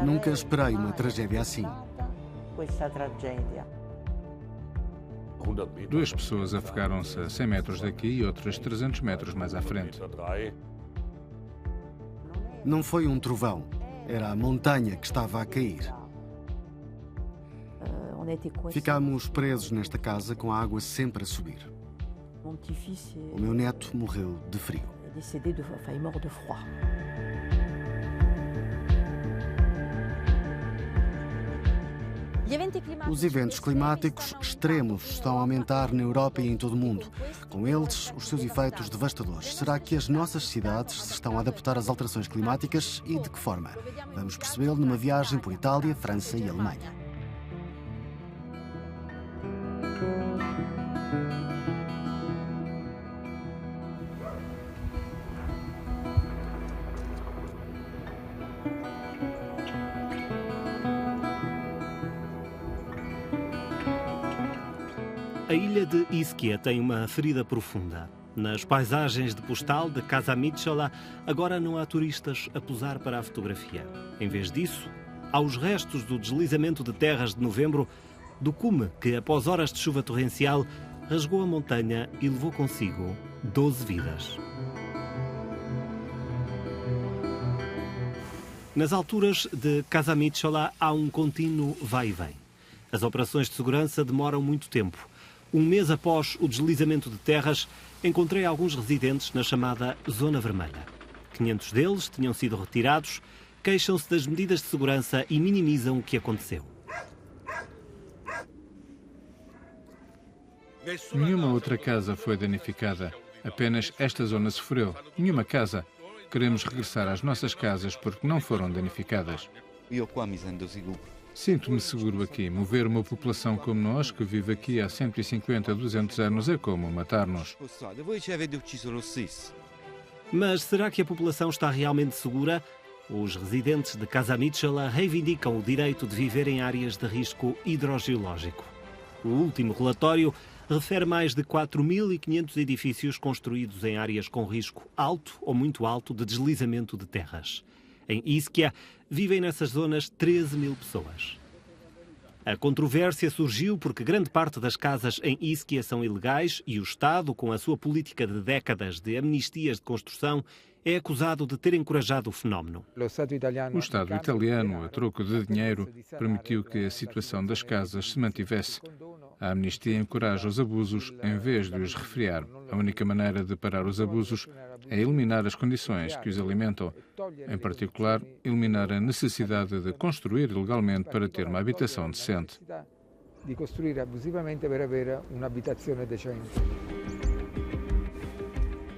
Nunca esperei uma tragédia assim. Duas pessoas afogaram-se a 100 metros daqui e outras 300 metros mais à frente. Não foi um trovão, era a montanha que estava a cair. Ficámos presos nesta casa com a água sempre a subir. O meu neto morreu de frio. Os eventos climáticos extremos estão a aumentar na Europa e em todo o mundo. Com eles, os seus efeitos devastadores. Será que as nossas cidades se estão a adaptar às alterações climáticas e de que forma? Vamos percebê-lo numa viagem por Itália, França e Alemanha. A ilha de Ischia tem uma ferida profunda. Nas paisagens de postal de Casamicciola, agora não há turistas a posar para a fotografia. Em vez disso, há os restos do deslizamento de terras de novembro, do cume que, após horas de chuva torrencial, rasgou a montanha e levou consigo 12 vidas. Nas alturas de Casamicciola há um contínuo vai e vem. As operações de segurança demoram muito tempo. Um mês após o deslizamento de terras, encontrei alguns residentes na chamada Zona Vermelha. 500 deles tinham sido retirados, queixam-se das medidas de segurança e minimizam o que aconteceu. Nenhuma outra casa foi danificada. Apenas esta zona sofreu. Nenhuma casa. Queremos regressar às nossas casas porque não foram danificadas. Sinto-me seguro aqui. Mover uma população como nós, que vive aqui há 150, 200 anos, é como matar-nos. Mas será que a população está realmente segura? Os residentes de Casamicciola reivindicam o direito de viver em áreas de risco hidrogeológico. O último relatório refere mais de 4.500 edifícios construídos em áreas com risco alto ou muito alto de deslizamento de terras. Em Ischia, vivem nessas zonas 13.000 pessoas. A controvérsia surgiu porque grande parte das casas em Ischia são ilegais e o Estado, com a sua política de décadas de amnistias de construção, é acusado de ter encorajado o fenómeno. O Estado italiano, a troco de dinheiro, permitiu que a situação das casas se mantivesse. A amnistia encoraja os abusos em vez de os refriar. A única maneira de parar os abusos é eliminar as condições que os alimentam. Em particular, eliminar a necessidade de construir ilegalmente para ter uma habitação decente.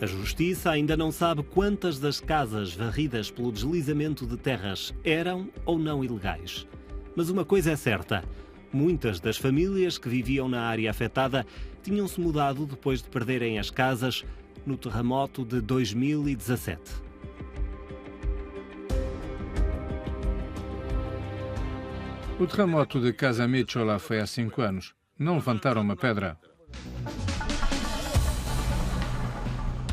A Justiça ainda não sabe quantas das casas varridas pelo deslizamento de terras eram ou não ilegais. Mas uma coisa é certa: muitas das famílias que viviam na área afetada tinham-se mudado depois de perderem as casas no terremoto de 2017. O terremoto de Casamicciola foi há 5 anos. Não levantaram uma pedra.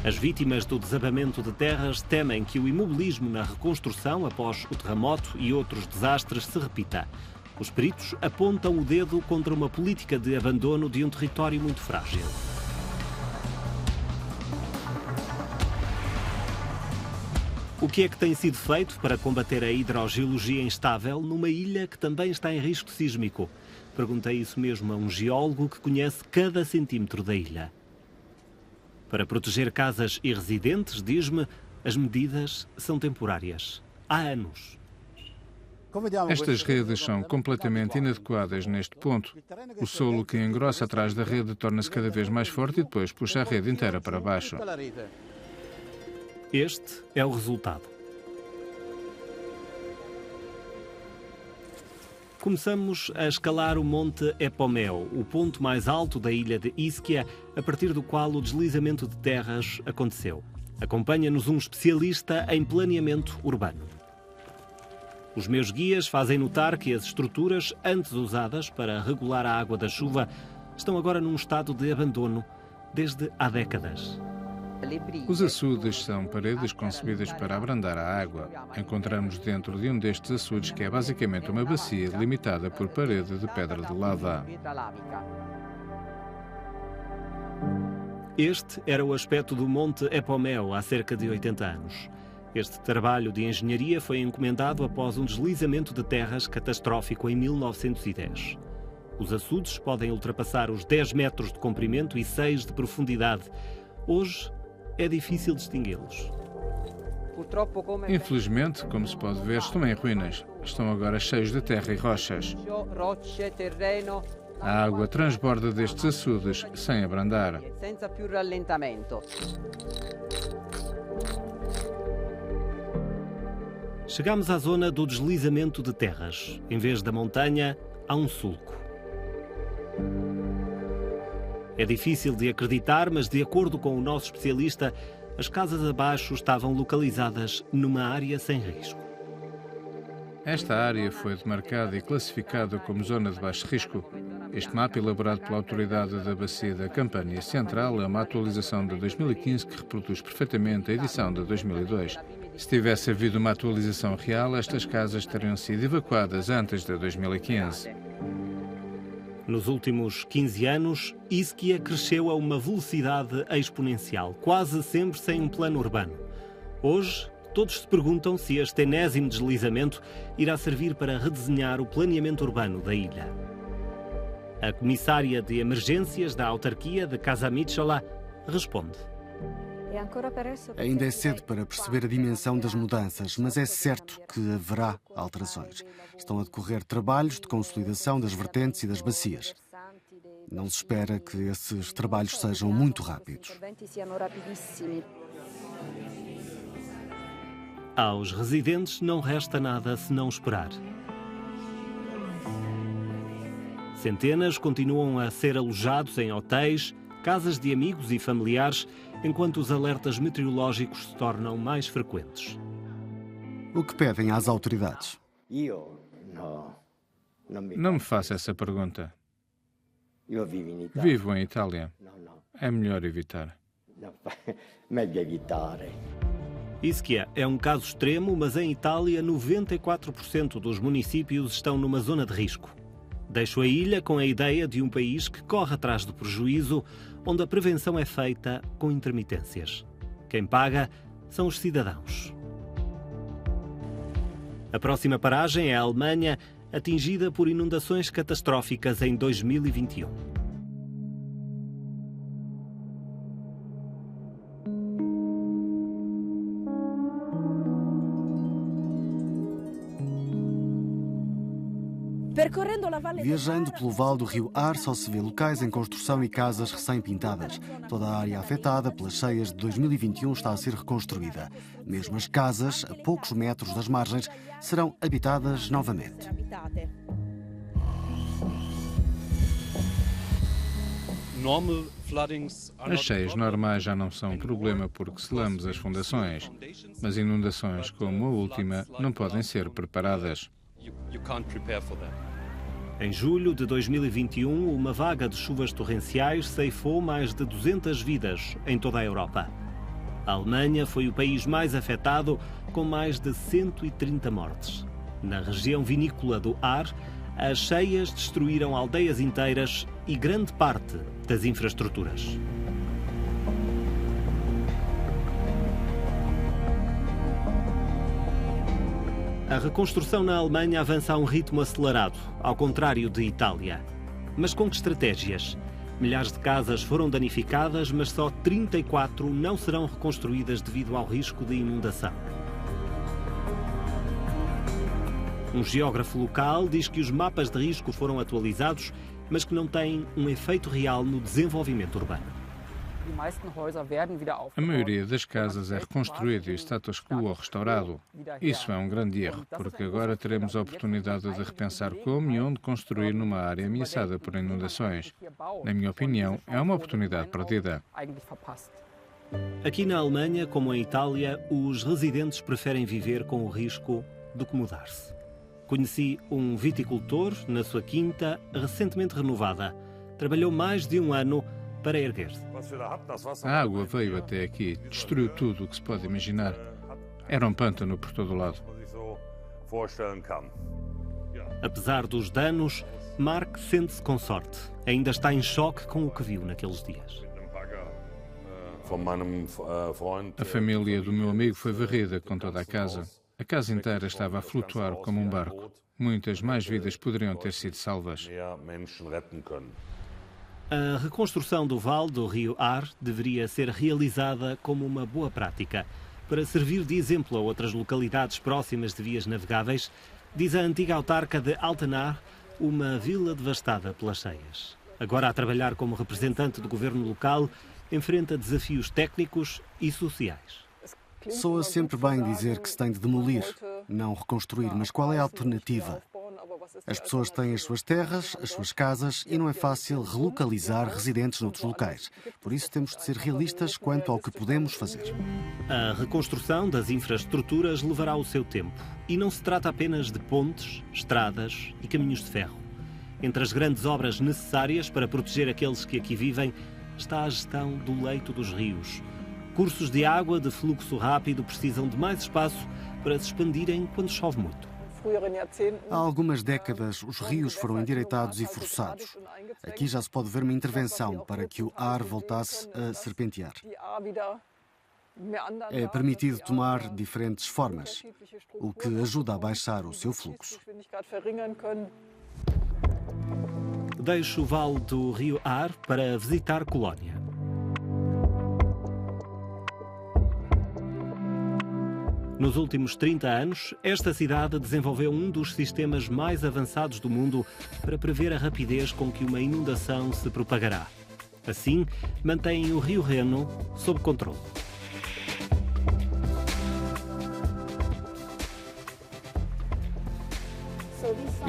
As vítimas do desabamento de terras temem que o imobilismo na reconstrução após o terremoto e outros desastres se repita. Os peritos apontam o dedo contra uma política de abandono de um território muito frágil. O que é que tem sido feito para combater a hidrogeologia instável numa ilha que também está em risco sísmico? Perguntei isso mesmo a um geólogo que conhece cada centímetro da ilha. Para proteger casas e residentes, diz-me, as medidas são temporárias. Há anos. Estas redes são completamente inadequadas neste ponto. O solo que engrossa atrás da rede torna-se cada vez mais forte e depois puxa a rede inteira para baixo. Este é o resultado. Começamos a escalar o Monte Epomeo, o ponto mais alto da ilha de Ischia, a partir do qual o deslizamento de terras aconteceu. Acompanha-nos um especialista em planeamento urbano. Os meus guias fazem notar que as estruturas antes usadas para regular a água da chuva estão agora num estado de abandono desde há décadas. Os açudes são paredes concebidas para abrandar a água. Encontramos dentro de um destes açudes que é basicamente uma bacia limitada por parede de pedra de lava. Este era o aspecto do Monte Epomeo há cerca de 80 anos. Este trabalho de engenharia foi encomendado após um deslizamento de terras catastrófico em 1910. Os açudes podem ultrapassar os 10 metros de comprimento e 6 de profundidade. Hoje é difícil distingui-los. Infelizmente, como se pode ver, estão em ruínas. Estão agora cheios de terra e rochas. A água transborda destes açudes sem abrandar. Chegamos à zona do deslizamento de terras. Em vez da montanha, há um sulco. É difícil de acreditar, mas de acordo com o nosso especialista, as casas abaixo estavam localizadas numa área sem risco. Esta área foi demarcada e classificada como zona de baixo risco. Este mapa, elaborado pela autoridade da Bacia da Campânia Central, é uma atualização de 2015 que reproduz perfeitamente a edição de 2002. Se tivesse havido uma atualização real, estas casas teriam sido evacuadas antes de 2015. Nos últimos 15 anos, Ischia cresceu a uma velocidade exponencial, quase sempre sem um plano urbano. Hoje, todos se perguntam se este enésimo deslizamento irá servir para redesenhar o planeamento urbano da ilha. A comissária de emergências da autarquia de Casamicciola responde. Ainda é cedo para perceber a dimensão das mudanças, mas é certo que haverá alterações. Estão a decorrer trabalhos de consolidação das vertentes e das bacias. Não se espera que esses trabalhos sejam muito rápidos. Aos residentes não resta nada senão esperar. Centenas continuam a ser alojados em hotéis, casas de amigos e familiares, enquanto os alertas meteorológicos se tornam mais frequentes. O que pedem às autoridades? Não me faça essa pergunta. Vivo em Itália. É melhor evitar. Ischia é um caso extremo, mas em Itália 94% dos municípios estão numa zona de risco. Deixo a ilha com a ideia de um país que corre atrás do prejuízo, onde a prevenção é feita com intermitências. Quem paga são os cidadãos. A próxima paragem é a Alemanha, atingida por inundações catastróficas em 2021. Viajando pelo vale do rio Arso se vê locais em construção e casas recém-pintadas. Toda a área afetada pelas cheias de 2021 está a ser reconstruída. Mesmo as casas, a poucos metros das margens, serão habitadas novamente. As cheias normais já não são um problema porque selamos as fundações, mas inundações como a última não podem ser preparadas. Em julho de 2021, uma vaga de chuvas torrenciais ceifou mais de 200 vidas em toda a Europa. A Alemanha foi o país mais afetado, com mais de 130 mortes. Na região vinícola do Ar, as cheias destruíram aldeias inteiras e grande parte das infraestruturas. A reconstrução na Alemanha avança a um ritmo acelerado, ao contrário de Itália. Mas com que estratégias? Milhares de casas foram danificadas, mas só 34 não serão reconstruídas devido ao risco de inundação. Um geógrafo local diz que os mapas de risco foram atualizados, mas que não têm um efeito real no desenvolvimento urbano. A maioria das casas é reconstruída e o status quo ou restaurado. Isso é um grande erro, porque agora teremos a oportunidade de repensar como e onde construir numa área ameaçada por inundações. Na minha opinião, é uma oportunidade perdida. Aqui na Alemanha, como em Itália, os residentes preferem viver com o risco do que mudar-se. Conheci um viticultor na sua quinta, recentemente renovada. Trabalhou mais de um ano para erguer-se. A água veio até aqui, destruiu tudo o que se pode imaginar. Era um pântano por todo o lado. Apesar dos danos, Mark sente-se com sorte. Ainda está em choque com o que viu naqueles dias. A família do meu amigo foi varrida com toda a casa. A casa inteira estava a flutuar como um barco. Muitas mais vidas poderiam ter sido salvas. A reconstrução do vale do rio Ar deveria ser realizada como uma boa prática, para servir de exemplo a outras localidades próximas de vias navegáveis, diz a antiga autarca de Altenar, uma vila devastada pelas cheias. Agora a trabalhar como representante do governo local, enfrenta desafios técnicos e sociais. Soa sempre bem dizer que se tem de demolir, não reconstruir, mas qual é a alternativa? As pessoas têm as suas terras, as suas casas e não é fácil relocalizar residentes noutros locais. Por isso temos de ser realistas quanto ao que podemos fazer. A reconstrução das infraestruturas levará o seu tempo. E não se trata apenas de pontes, estradas e caminhos de ferro. Entre as grandes obras necessárias para proteger aqueles que aqui vivem está a gestão do leito dos rios. Cursos de água de fluxo rápido precisam de mais espaço para se expandirem quando chove muito. Há algumas décadas, os rios foram endireitados e forçados. Aqui já se pode ver uma intervenção para que o Ar voltasse a serpentear. É permitido tomar diferentes formas, o que ajuda a baixar o seu fluxo. Deixo o vale do rio Ar para visitar Colónia. Nos últimos 30 anos, esta cidade desenvolveu um dos sistemas mais avançados do mundo para prever a rapidez com que uma inundação se propagará. Assim, mantém o rio Reno sob controle.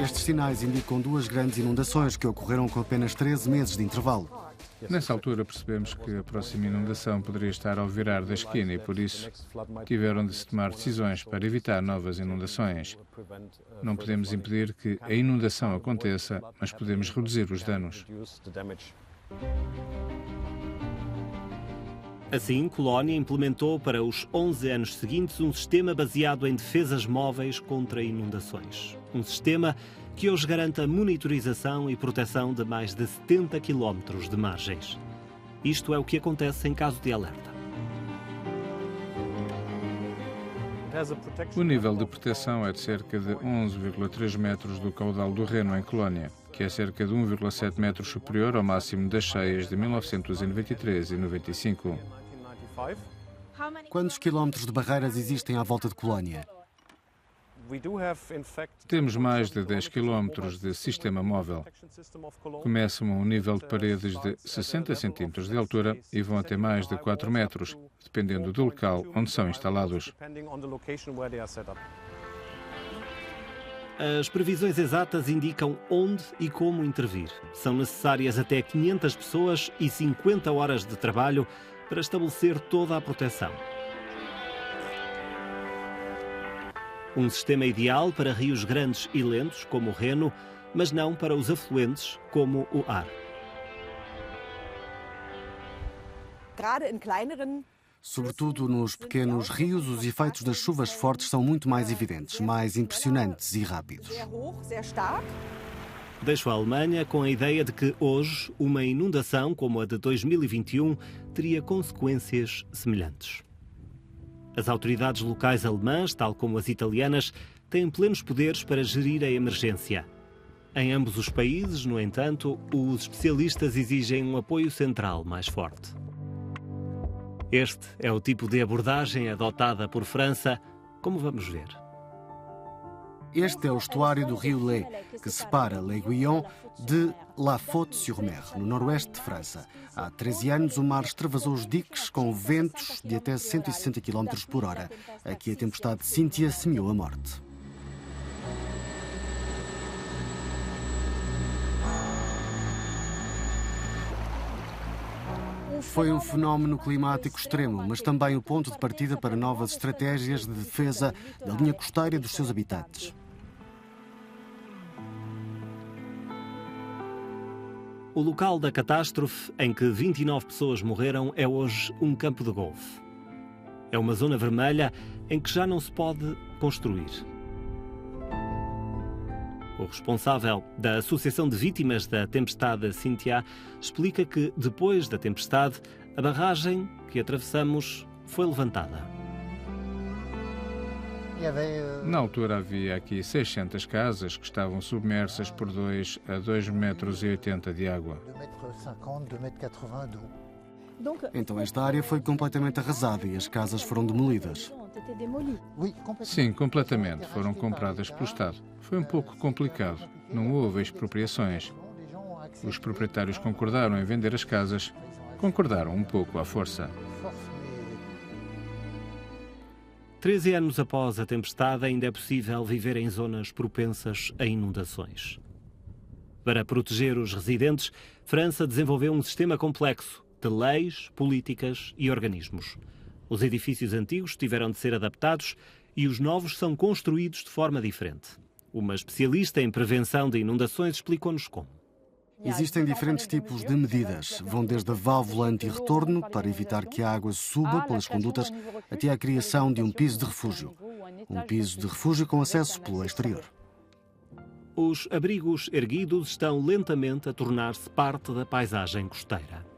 Estes sinais indicam duas grandes inundações que ocorreram com apenas 13 meses de intervalo. Nessa altura percebemos que a próxima inundação poderia estar ao virar da esquina e, por isso, tiveram de se tomar decisões para evitar novas inundações. Não podemos impedir que a inundação aconteça, mas podemos reduzir os danos. Assim, Colónia implementou para os 11 anos seguintes um sistema baseado em defesas móveis contra inundações. Um sistema que hoje garante a monitorização e proteção de mais de 70 quilómetros de margens. Isto é o que acontece em caso de alerta. O nível de proteção é de cerca de 11,3 metros do caudal do Reno em Colónia, que é cerca de 1,7 metros superior ao máximo das cheias de 1993 e 95. Quantos quilómetros de barreiras existem à volta de Colónia? Temos mais de 10 quilómetros de sistema móvel. Começam a um nível de paredes de 60 centímetros de altura e vão até mais de 4 metros, dependendo do local onde são instalados. As previsões exatas indicam onde e como intervir. São necessárias até 500 pessoas e 50 horas de trabalho para estabelecer toda a proteção. Um sistema ideal para rios grandes e lentos, como o Reno, mas não para os afluentes, como o Ar. Sobretudo nos pequenos rios, os efeitos das chuvas fortes são muito mais evidentes, mais impressionantes e rápidos. Deixo a Alemanha com a ideia de que hoje uma inundação como a de 2021 teria consequências semelhantes. As autoridades locais alemãs, tal como as italianas, têm plenos poderes para gerir a emergência. Em ambos os países, no entanto, os especialistas exigem um apoio central mais forte. Este é o tipo de abordagem adotada por França, como vamos ver. Este é o estuário do rio Lé, que separa l'Aiguillon de La Faute-sur-Mer, no noroeste de França. Há 13 anos, o mar extravasou os diques com ventos de até 160 km por hora. Aqui a tempestade Cynthia semeou a morte. Foi um fenómeno climático extremo, mas também o ponto de partida para novas estratégias de defesa da linha costeira e dos seus habitantes. O local da catástrofe, em que 29 pessoas morreram, é hoje um campo de golfe. É uma zona vermelha em que já não se pode construir. O responsável da Associação de Vítimas da Tempestade Cynthia explica que, depois da tempestade, a barragem que atravessamos foi levantada. Na altura havia aqui 600 casas que estavam submersas por 2 a 2,80 metros de água. Então esta área foi completamente arrasada e as casas foram demolidas. Sim, completamente. Foram compradas pelo Estado. Foi um pouco complicado. Não houve expropriações. Os proprietários concordaram em vender as casas. Concordaram um pouco à força. 13 anos após a tempestade, ainda é possível viver em zonas propensas a inundações. Para proteger os residentes, França desenvolveu um sistema complexo de leis, políticas e organismos. Os edifícios antigos tiveram de ser adaptados e os novos são construídos de forma diferente. Uma especialista em prevenção de inundações explicou-nos como. Existem diferentes tipos de medidas. Vão desde a válvula anti-retorno, para evitar que a água suba pelas condutas, até à criação de um piso de refúgio. Um piso de refúgio com acesso pelo exterior. Os abrigos erguidos estão lentamente a tornar-se parte da paisagem costeira.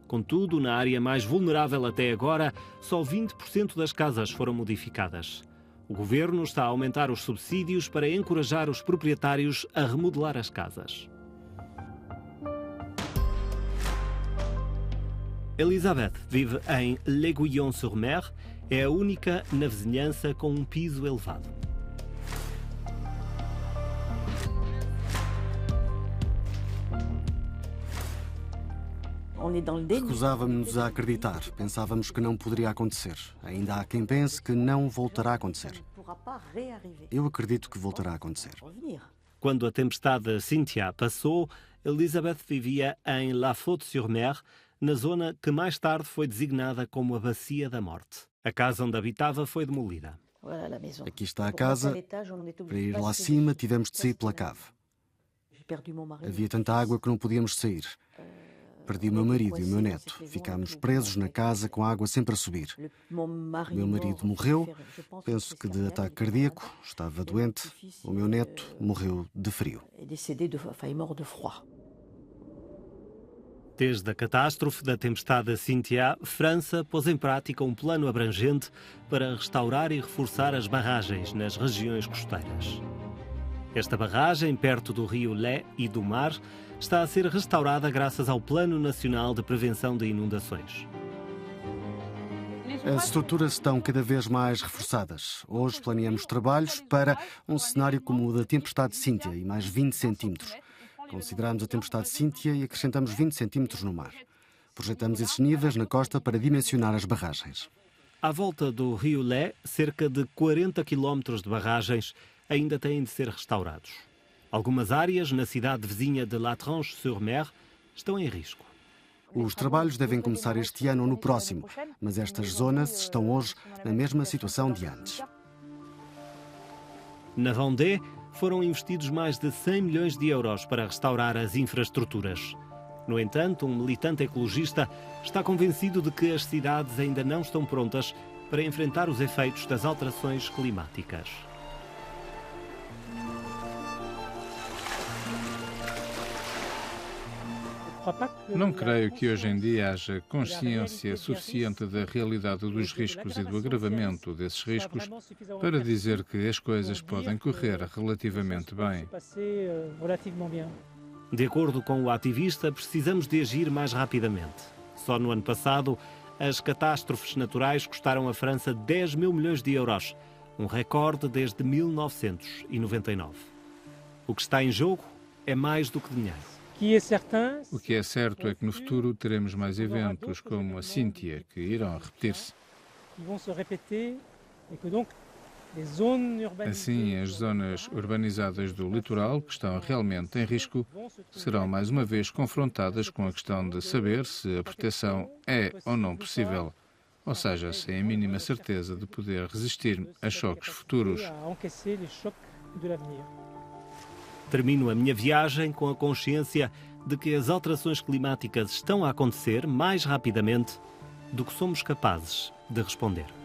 Contudo, na área mais vulnerável até agora, só 20% das casas foram modificadas. O governo está a aumentar os subsídios para encorajar os proprietários a remodelar as casas. Elisabeth vive em L'Aiguillon-sur-Mer. É a única na vizinhança com um piso elevado. Recusávamos-nos a acreditar. Pensávamos que não poderia acontecer. Ainda há quem pense que não voltará a acontecer. Eu acredito que voltará a acontecer. Quando a tempestade Cynthia passou, Elisabeth vivia em La Faute-sur-Mer, na zona que mais tarde foi designada como a Bacia da Morte. A casa onde habitava foi demolida. Aqui está a casa. Para ir lá acima, tivemos de sair pela cave. Havia tanta água que não podíamos sair. Perdi o meu marido e o meu neto. Ficámos presos na casa com a água sempre a subir. O meu marido morreu, penso que de ataque cardíaco, estava doente. O meu neto morreu de frio. Desde a catástrofe da tempestade Cynthia, França pôs em prática um plano abrangente para restaurar e reforçar as barragens nas regiões costeiras. Esta barragem, perto do rio Lé e do mar, está a ser restaurada graças ao Plano Nacional de Prevenção de Inundações. As estruturas estão cada vez mais reforçadas. Hoje planeamos trabalhos para um cenário como o da tempestade Cynthia e mais 20 centímetros. Consideramos a tempestade Cynthia e acrescentamos 20 centímetros no mar. Projetamos esses níveis na costa para dimensionar as barragens. À volta do rio Lé, cerca de 40 quilómetros de barragens ainda têm de ser restaurados. Algumas áreas na cidade vizinha de La Tranche-sur-Mer estão em risco. Os trabalhos devem começar este ano ou no próximo, mas estas zonas estão hoje na mesma situação de antes. Na Vendée, foram investidos mais de 100 milhões de euros para restaurar as infraestruturas. No entanto, um militante ecologista está convencido de que as cidades ainda não estão prontas para enfrentar os efeitos das alterações climáticas. Não creio que hoje em dia haja consciência suficiente da realidade dos riscos e do agravamento desses riscos para dizer que as coisas podem correr relativamente bem. De acordo com o ativista, precisamos de agir mais rapidamente. Só no ano passado, as catástrofes naturais custaram à França 10 mil milhões de euros, um recorde desde 1999. O que está em jogo é mais do que dinheiro. O que é certo é que no futuro teremos mais eventos como a Cynthia, que irão repetir-se. Assim, as zonas urbanizadas do litoral, que estão realmente em risco, serão mais uma vez confrontadas com a questão de saber se a proteção é ou não possível, ou seja, sem a mínima certeza de poder resistir a choques futuros. Termino a minha viagem com a consciência de que as alterações climáticas estão a acontecer mais rapidamente do que somos capazes de responder.